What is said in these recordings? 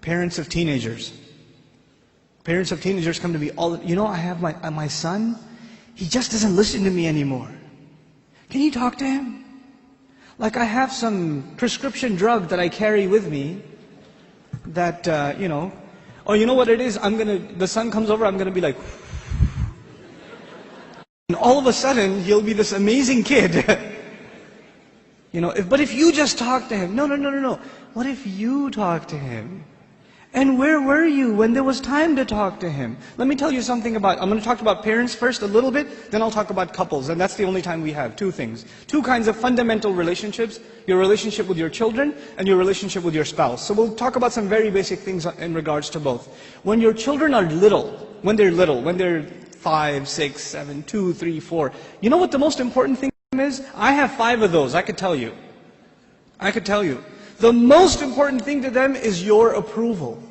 Parents of teenagers. Parents of teenagers come to me all, I have my son, he just doesn't listen to me anymore. Can you talk to him? Like I have some prescription drug that I carry with me that, or you know what it is? The son comes over, I'm going to be like, and all of a sudden, he'll be this amazing kid. But if you just talk to him, no. What if you talk to him? And where were you when there was time to talk to him? Let me tell you something I'm going to talk about parents first a little bit, then I'll talk about couples, and that's the only time we have. Two things. Two kinds of fundamental relationships, your relationship with your children and your relationship with your spouse. So we'll talk about some very basic things in regards to both. When your children are little, when they're 5, 6, 7, 2, 3, 4, you know what the most important thing is? I have 5 of those, I could tell you. The most important thing to them is your approval.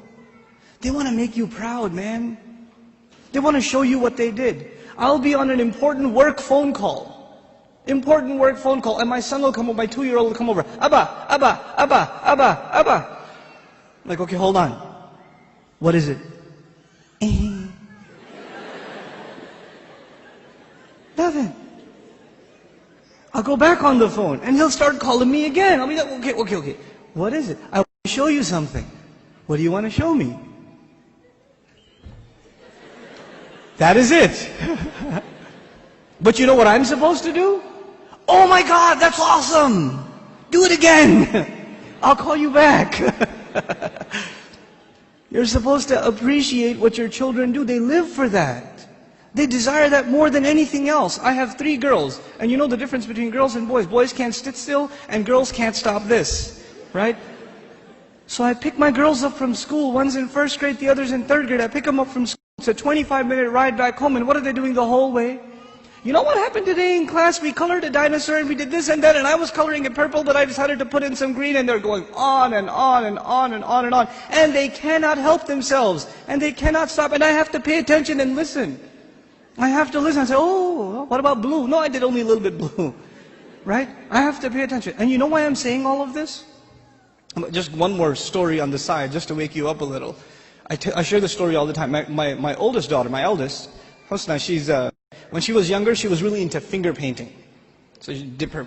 They want to make you proud, man. They want to show you what they did. I'll be on an important work phone call. And my son will come over, my 2-year-old will come over. Abba. Like, okay, hold on. What is it? Nothing. I'll go back on the phone, and he'll start calling me again. I'll be like, okay. What is it? I want to show you something. What do you want to show me? That is it. But you know what I'm supposed to do? Oh my God, that's awesome. Do it again. I'll call you back. You're supposed to appreciate what your children do. They live for that. They desire that more than anything else. I have 3 girls, and you know the difference between girls and boys. Boys can't sit still, and girls can't stop this, right? So I pick my girls up from school. One's in 1st grade, the other's in 3rd grade. I pick them up from school. It's a 25-minute ride back home, and what are they doing the whole way? You know what happened today in class? We colored a dinosaur, and we did this and that, and I was coloring it purple, but I decided to put in some green, and they're going on and on and on and on and on. And they cannot help themselves, and they cannot stop, and I have to pay attention and listen. I have to listen and say, oh, what about blue? No, I did only a little bit blue. Right? I have to pay attention. And you know why I'm saying all of this? Just one more story on the side, just to wake you up a little. I share this story all the time. My oldest daughter, my eldest, Hosna, when she was younger, she was really into finger painting. So she'd dip her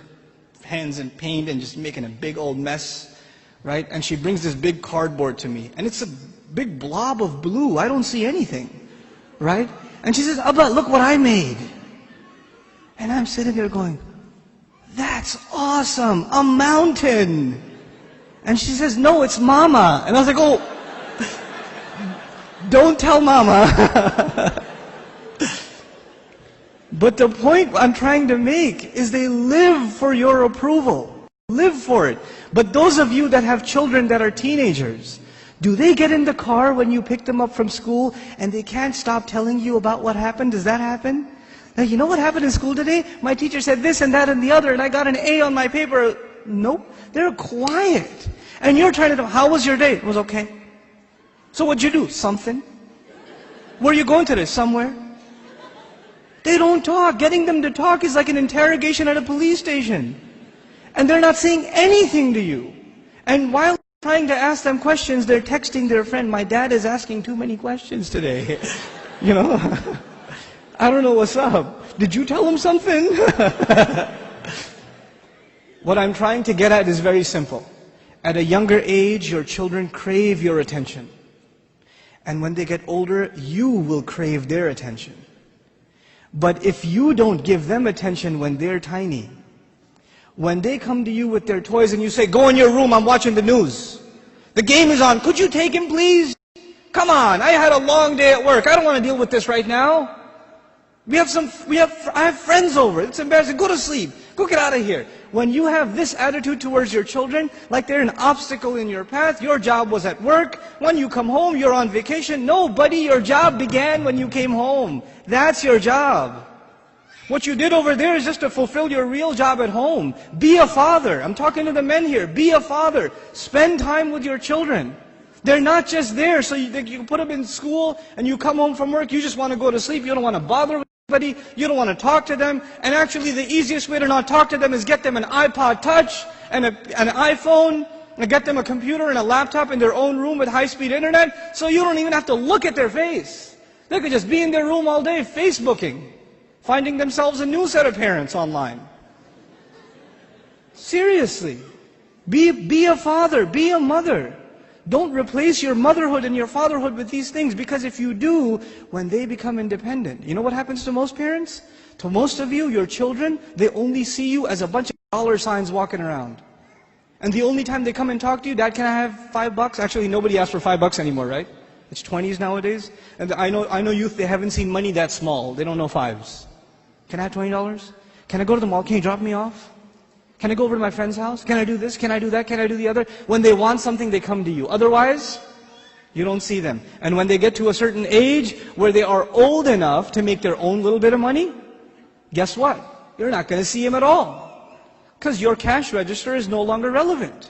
hands in paint and just making a big old mess. Right? And she brings this big cardboard to me. And it's a big blob of blue. I don't see anything. Right? And she says, Abba, look what I made. And I'm sitting there going, that's awesome, a mountain. And she says, no, it's Mama. And I was like, oh, don't tell Mama. But the point I'm trying to make is they live for your approval. Live for it. But those of you that have children that are teenagers, do they get in the car when you pick them up from school and they can't stop telling you about what happened? Does that happen? Like, you know what happened in school today? My teacher said this and that and the other, and I got an A on my paper. Nope. They're quiet. And you're trying to know, how was your day? It was okay. So what'd you do? Something. Where are you going today? Somewhere. They don't talk. Getting them to talk is like an interrogation at a police station. And they're not saying anything to you. And while trying to ask them questions, they're texting their friend, my dad is asking too many questions today. I don't know what's up. Did you tell him something? What I'm trying to get at is very simple. At a younger age, your children crave your attention. And when they get older, you will crave their attention. But if you don't give them attention when they're tiny, when they come to you with their toys and you say, go in your room, I'm watching the news. The game is on, could you take him please? Come on, I had a long day at work. I don't want to deal with this right now. I have friends over, it's embarrassing, go to sleep, go get out of here. When you have this attitude towards your children, like they're an obstacle in your path, your job was at work, when you come home, you're on vacation. No, buddy, your job began when you came home. That's your job. What you did over there is just to fulfill your real job at home. Be a father. I'm talking to the men here. Be a father. Spend time with your children. They're not just there so you put them in school and you come home from work, you just want to go to sleep, you don't want to bother with anybody, you don't want to talk to them, and actually the easiest way to not talk to them is get them an iPod Touch and an iPhone, And get them a computer and a laptop in their own room with high-speed internet, so you don't even have to look at their face. They could just be in their room all day Facebooking, finding themselves a new set of parents online. Seriously. Be a father, be a mother. Don't replace your motherhood and your fatherhood with these things, because if you do, when they become independent, you know what happens to most parents? To most of you, your children, they only see you as a bunch of dollar signs walking around. And the only time they come and talk to you, Dad, can I have $5? Actually, nobody asks for $5 anymore, right? It's 20s nowadays. And I know youth, they haven't seen money that small. They don't know fives. Can I have $20? Can I go to the mall? Can you drop me off? Can I go over to my friend's house? Can I do this? Can I do that? Can I do the other? When they want something, they come to you. Otherwise, you don't see them. And when they get to a certain age where they are old enough to make their own little bit of money, guess what? You're not going to see them at all. Because your cash register is no longer relevant.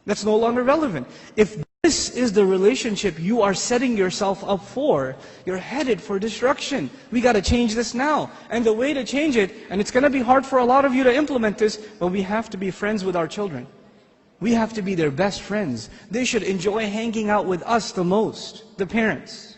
That's no longer relevant. If this is the relationship you are setting yourself up for, you're headed for destruction. We got to change this now. And the way to change it, and it's going to be hard for a lot of you to implement this, but we have to be friends with our children. We have to be their best friends. They should enjoy hanging out with us the most, the parents.